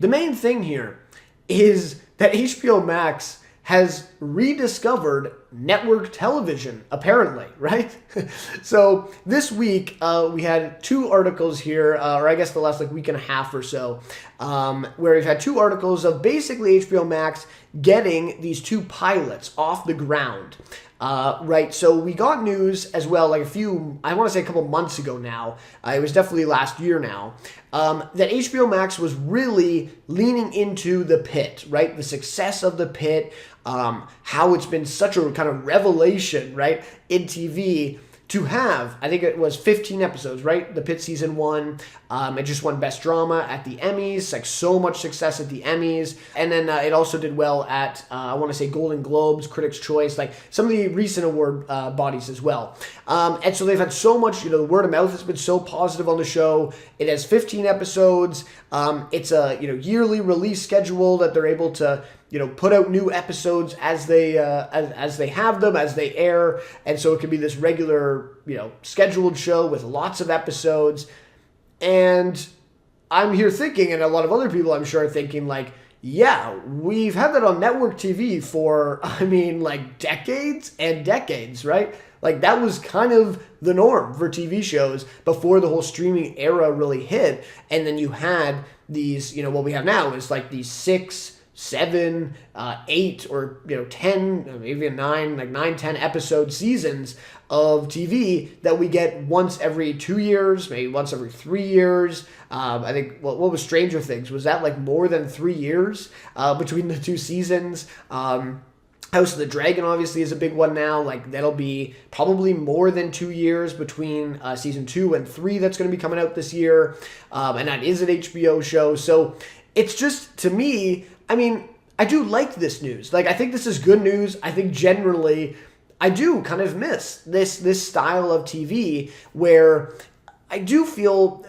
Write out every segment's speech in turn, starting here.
the main thing here is that HBO Max has rediscovered network television, apparently, right? So this week, we had two articles here, or I guess the last week and a half or so, where we've had two articles of basically HBO Max getting these two pilots off the ground. Right, so we got news as well, like I want to say a couple months ago now, it was definitely last year now, that HBO Max was really leaning into the Pitt, right? The success of the Pitt, how it's been such a kind of revelation, right, in TV to have, I think it was 15 episodes, right? The Pitt season 1, it just won Best Drama at the Emmys, like so much success at the Emmys. And then it also did well at, I want to say Golden Globes, Critics' Choice, like some of the recent award bodies as well. And so they've had so much, the word of mouth has been so positive on the show. It has 15 episodes. It's a, yearly release schedule that they're able to, put out new episodes as they have them, as they air, and so it can be this regular, scheduled show with lots of episodes. And I'm here thinking, and a lot of other people I'm sure are thinking, like, yeah, we've had that on network TV for, decades and decades, right? Like, that was kind of the norm for TV shows before the whole streaming era really hit. And then you had these, what we have now is like these 6, 7, 8, or 10, maybe even 9, 10 episode seasons of TV that we get once every 2 years, maybe once every 3 years. I think what was Stranger Things? Was that like more than 3 years between the two seasons? House of the Dragon obviously is a big one now. Like that'll be probably more than 2 years between season 2 and 3 that's going to be coming out this year, and that is an HBO show. So it's just, to me, I do like this news. Like, I think this is good news. I think generally I do kind of miss this style of TV where I do feel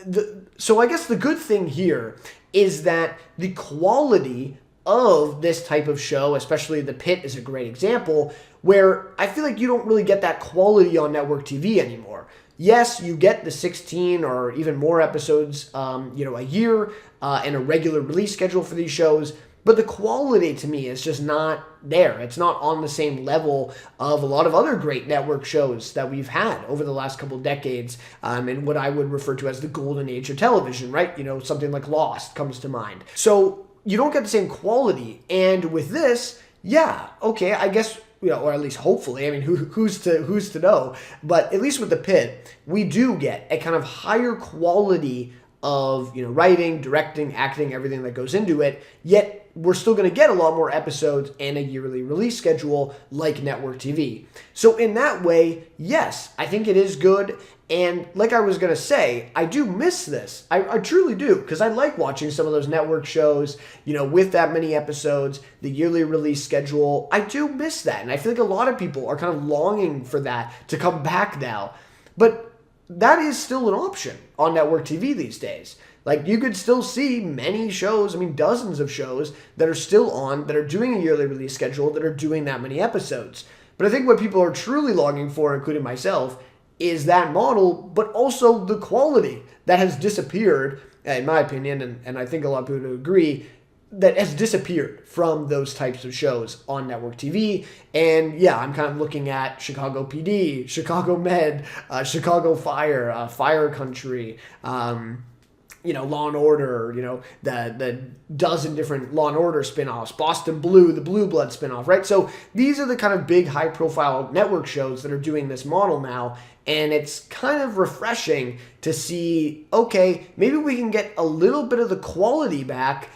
so I guess the good thing here is that the quality of this type of show, especially The Pitt is a great example, where I feel like you don't really get that quality on network TV anymore. Yes, you get the 16 or even more episodes, a year, and a regular release schedule for these shows. But the quality to me is just not there. It's not on the same level of a lot of other great network shows that we've had over the last couple decades, in what I would refer to as the golden age of television, right? Something like Lost comes to mind. So you don't get the same quality. And with this, yeah, okay, I guess, or at least hopefully, who's to know? But at least with The Pitt, we do get a kind of higher quality of, writing, directing, acting, everything that goes into it, yet we're still going to get a lot more episodes and a yearly release schedule like network TV. So in that way, yes, I think it is good. And like I was going to say, I do miss this. I truly do, because I like watching some of those network shows, with that many episodes, the yearly release schedule. I do miss that. And I feel like a lot of people are kind of longing for that to come back now. But that is still an option on network TV these days. Like, you could still see many shows, dozens of shows that are still on, that are doing a yearly release schedule, that are doing that many episodes. But I think what people are truly longing for, including myself, is that model, but also the quality that has disappeared, in my opinion, and I think a lot of people would agree, that has disappeared from those types of shows on network TV. And yeah, I'm kind of looking at Chicago PD, Chicago Med, Chicago Fire, Fire Country, Law and Order, the dozen different Law and Order spin-offs, Boston Blue, the Blue Blood spin-off, right? So these are the kind of big high-profile network shows that are doing this model now, and it's kind of refreshing to see, okay, maybe we can get a little bit of the quality back,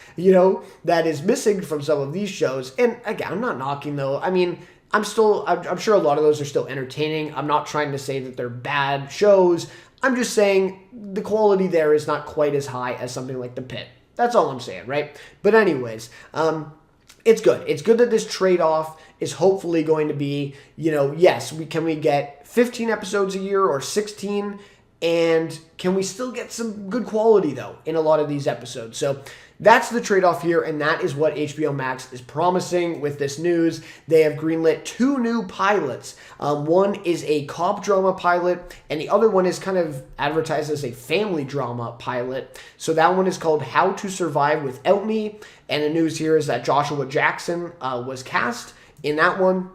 that is missing from some of these shows. And again, I'm not knocking, though. I'm sure a lot of those are still entertaining. I'm not trying to say that they're bad shows. I'm just saying the quality there is not quite as high as something like The Pitt. That's all I'm saying, right? But anyways, it's good. It's good that this trade-off is hopefully going to be, yes, we get 15 episodes a year or 16, and can we still get some good quality, though, in a lot of these episodes? So that's the trade-off here, and that is what HBO Max is promising with this news. They have greenlit 2 new pilots. One is a cop drama pilot, and the other one is kind of advertised as a family drama pilot. So that one is called How to Survive Without Me, and the news here is that Joshua Jackson was cast in that one.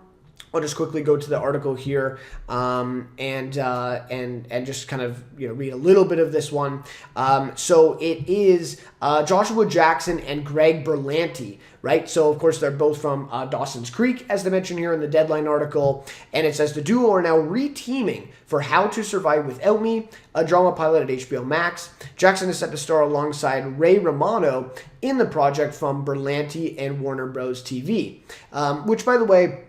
I'll just quickly go to the article here and just kind of read a little bit of this one. So it is Joshua Jackson and Greg Berlanti, right? So of course they're both from Dawson's Creek, as they mentioned here in the Deadline article, and it says the duo are now re-teaming for How to Survive Without Me, a drama pilot at HBO Max. Jackson is set to star alongside Ray Romano in the project from Berlanti and Warner Bros. TV, which, by the way,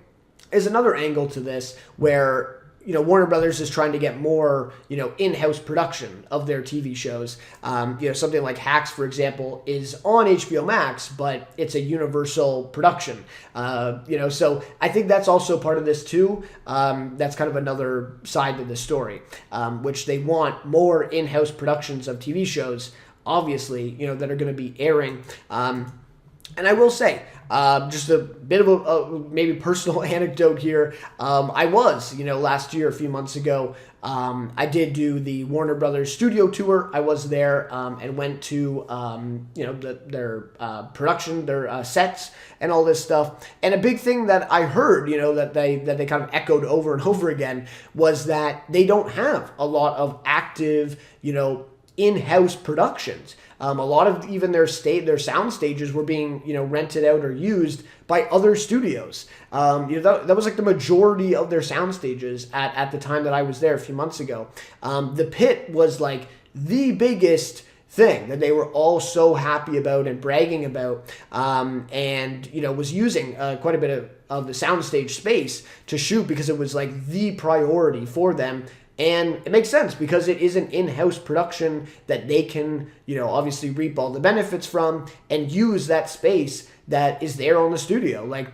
is another angle to this where Warner Brothers is trying to get more in-house production of their TV shows. Something like Hacks, for example, is on HBO Max, but it's a Universal production. So I think that's also part of this too. That's kind of another side to the story, which they want more in-house productions of TV shows, obviously, that are going to be airing. And I will say, just a bit of a maybe personal anecdote here. I was, last year, a few months ago, I did do the Warner Brothers studio tour. I was there and went to, their production, their sets, and all this stuff. And a big thing that I heard, that they kind of echoed over and over again was that they don't have a lot of active, in-house productions. A lot of even their sound stages were being rented out or used by other studios. That was like the majority of their sound stages at the time that I was there a few months ago. The Pitt was like the biggest thing that they were all so happy about and bragging about, and was using quite a bit of the soundstage space to shoot because it was like the priority for them. And it makes sense because it is an in-house production that they can, obviously reap all the benefits from and use that space that is there on the studio. Like,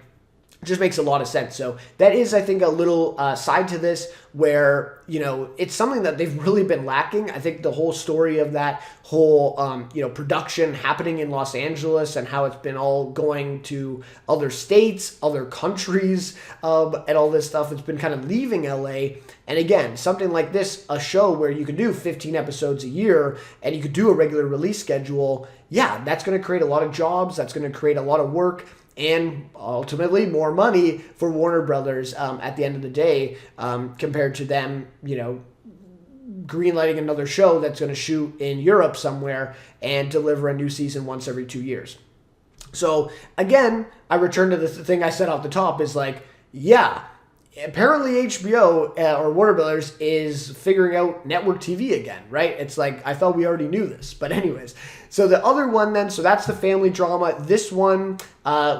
it just makes a lot of sense. So that is, I think, a little side to this where, it's something that they've really been lacking. I think the whole story of that whole, production happening in Los Angeles and how it's been all going to other states, other countries, and all this stuff, it's been kind of leaving LA. And again, something like this, a show where you could do 15 episodes a year and you could do a regular release schedule, yeah, that's going to create a lot of jobs. That's going to create a lot of work. And ultimately more money for Warner Brothers at the end of the day, compared to them, greenlighting another show that's going to shoot in Europe somewhere and deliver a new season once every 2 years. So again, I return to the thing I said off the top is like, yeah, apparently HBO or Warner Brothers is figuring out network TV again, right? It's like, I thought we already knew this. But anyways, so the other one then, so that's the family drama. This one,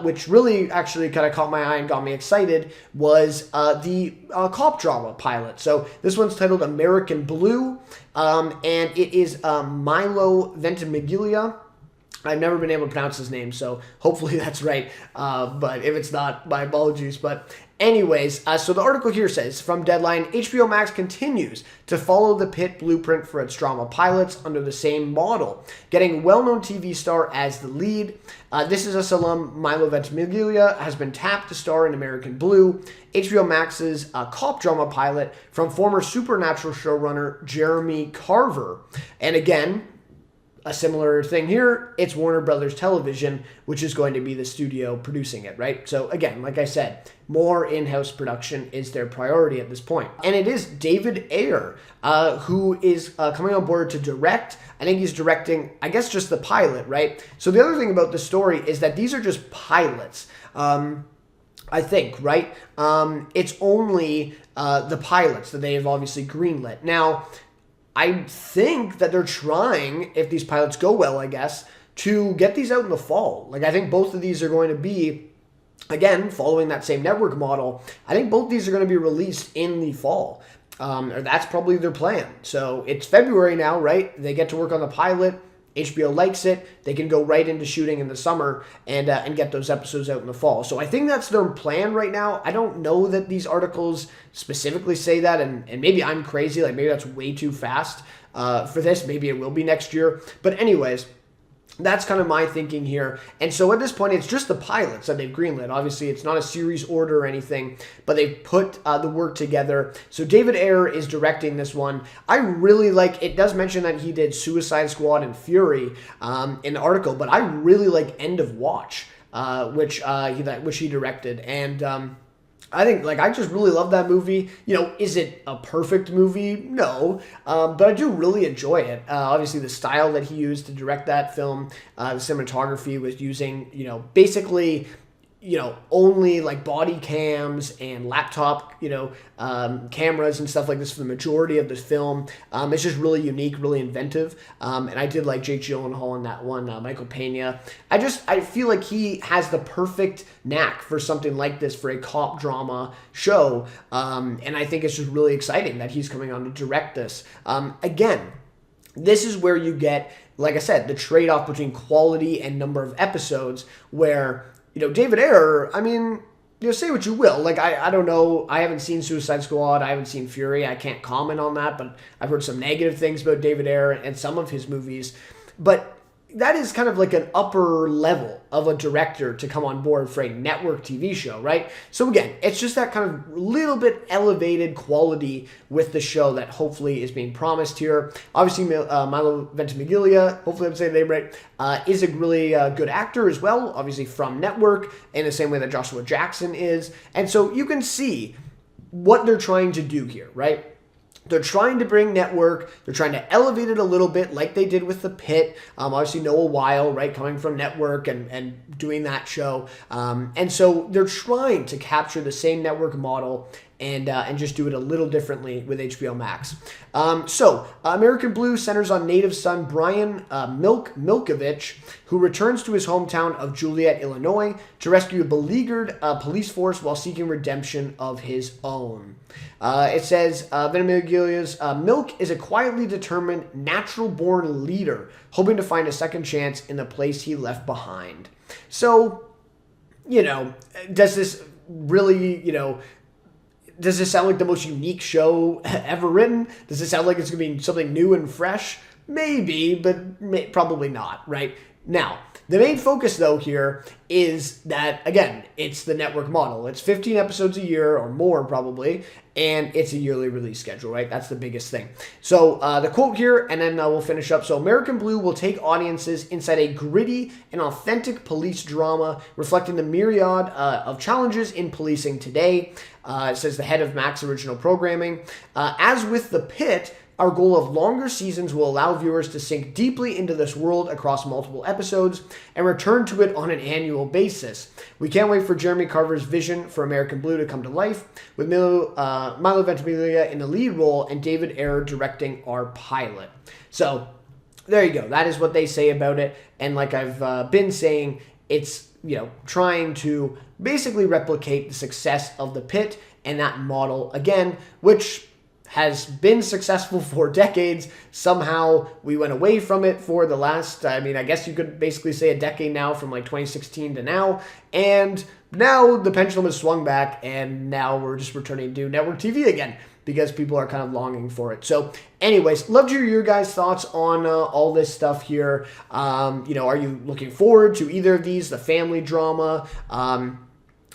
which really actually kind of caught my eye and got me excited, was the cop drama pilot. So this one's titled American Blue, and it is Milo Ventimiglia. I've never been able to pronounce his name, so hopefully that's right. But if it's not, my apologies. But anyways, so the article here says, from Deadline, HBO Max continues to follow the Pitt blueprint for its drama pilots under the same model, getting a well-known TV star as the lead. This is us alum Milo Ventimiglia has been tapped to star in American Blue, HBO Max's cop drama pilot from former Supernatural showrunner Jeremy Carver. And again, a similar thing here, it's Warner Brothers Television, which is going to be the studio producing it, right? So again, like I said, more in-house production is their priority at this point. And it is David Ayer, who is coming on board to direct. I think he's directing, I guess, just the pilot, right? So the other thing about the story is that these are just pilots. I think, right? It's only the pilots that they have obviously greenlit. Now, I think that they're trying, if these pilots go well, I guess, to get these out in the fall. Like, I think both of these are going to be, again, following that same network model. I think both these are going to be released in the fall. Or that's probably their plan. So it's February now, right? They get to work on the pilot. HBO likes it. They can go right into shooting in the summer and get those episodes out in the fall. So I think that's their plan right now. I don't know that these articles specifically say that, and maybe I'm crazy. Like, maybe that's way too fast for this. Maybe it will be next year. But anyways, That's kind of my thinking here. And so at this point, it's just the pilots that they've greenlit. Obviously, it's not a series order or anything, but they've put the work together. So David Ayer is directing this one. I really like, it does mention that he did Suicide Squad and Fury in the article, but I really like End of Watch, which he directed. And I think, like, I just really love that movie. You know, is it a perfect movie? No. But I do really enjoy it. Obviously, the style that he used to direct that film, the cinematography was using, you know, basically, you know, only like body cams and laptop, you know, cameras and stuff like this for the majority of this film. It's just really unique, really inventive. And I did like Jake Gyllenhaal in that one, Michael Pena. I feel like he has the perfect knack for something like this, for a cop drama show. And I think it's just really exciting that he's coming on to direct this. Again, this is where you get, like I said, the trade-off between quality and number of episodes, where, you know, David Ayer, I mean, you know, say what you will. Like, I don't know. I haven't seen Suicide Squad. I haven't seen Fury. I can't comment on that, but I've heard some negative things about David Ayer and some of his movies. But that is kind of like an upper level of a director to come on board for a network TV show, right? So again, it's just that kind of little bit elevated quality with the show that hopefully is being promised here. Obviously, Milo Ventimiglia, hopefully I'm saying the name right, is a really good actor as well, obviously from network, in the same way that Joshua Jackson is. And so you can see what they're trying to do here, right? They're trying to bring network. They're trying to elevate it a little bit, like they did with the Pitt. Obviously, Noah Weil, right, coming from network and doing that show. And so they're trying to capture the same network model and just do it a little differently with HBO Max. So American Blue centers on native son Brian Milkovich, who returns to his hometown of Joliet, Illinois, to rescue a beleaguered police force while seeking redemption of his own. It says, Venimiglia's Milk is a quietly determined, natural-born leader, hoping to find a second chance in the place he left behind. So, you know, does this really, you know, does this sound like the most unique show ever written? Does it sound like it's going to be something new and fresh? Maybe, but probably not, right? Now, the main focus, though, here is that, again, it's the network model. It's 15 episodes a year or more, probably, and it's a yearly release schedule, right? That's the biggest thing. So the quote here, and then we'll finish up. So American Blue will take audiences inside a gritty and authentic police drama, reflecting the myriad of challenges in policing today, says the head of Max Original Programming. As with The Pitt, our goal of longer seasons will allow viewers to sink deeply into this world across multiple episodes and return to it on an annual basis. We can't wait for Jeremy Carver's vision for American Blue to come to life, with Milo Ventimiglia in the lead role and David Ayer directing our pilot. So there you go. That is what they say about it. And like I've been saying, it's, you know, trying to basically replicate the success of The Pitt and that model again, which has been successful for decades. Somehow we went away from it for the last, I mean, I guess you could basically say a decade now, from like 2016 to now. And now the pendulum has swung back, and now we're just returning to network TV again because people are kind of longing for it. So anyways, love to hear your guys' thoughts on all this stuff here. You know, are you looking forward to either of these, the family drama,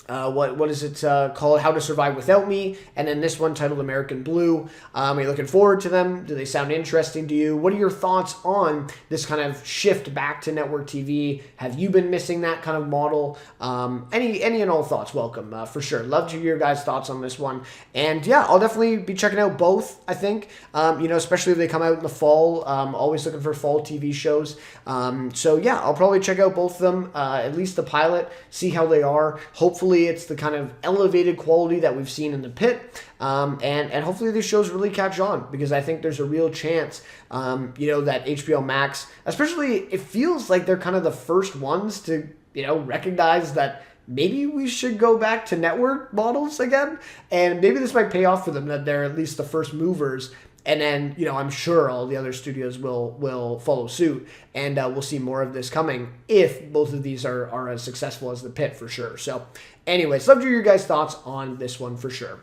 what is it called? How to Survive Without Me, and then this one titled American Blue. Are you looking forward to them? Do they sound interesting to you? What are your thoughts on this kind of shift back to network TV? Have you been missing that kind of model? Any and all thoughts, welcome, for sure. Love to hear your guys' thoughts on this one. And yeah, I'll definitely be checking out both, I think, you know, especially if they come out in the fall. Always looking for fall TV shows. So yeah, I'll probably check out both of them, at least the pilot, see how they are. Hopefully it's the kind of elevated quality that we've seen in The Pitt, and hopefully these shows really catch on, because I think there's a real chance, you know, that HBO Max, especially, it feels like they're kind of the first ones to, you know, recognize that maybe we should go back to network models again, and maybe this might pay off for them, that they're at least the first movers. And then, you know, I'm sure all the other studios will follow suit, and we'll see more of this coming if both of these are as successful as The Pitt, for sure. So anyways, love to hear your guys' thoughts on this one for sure.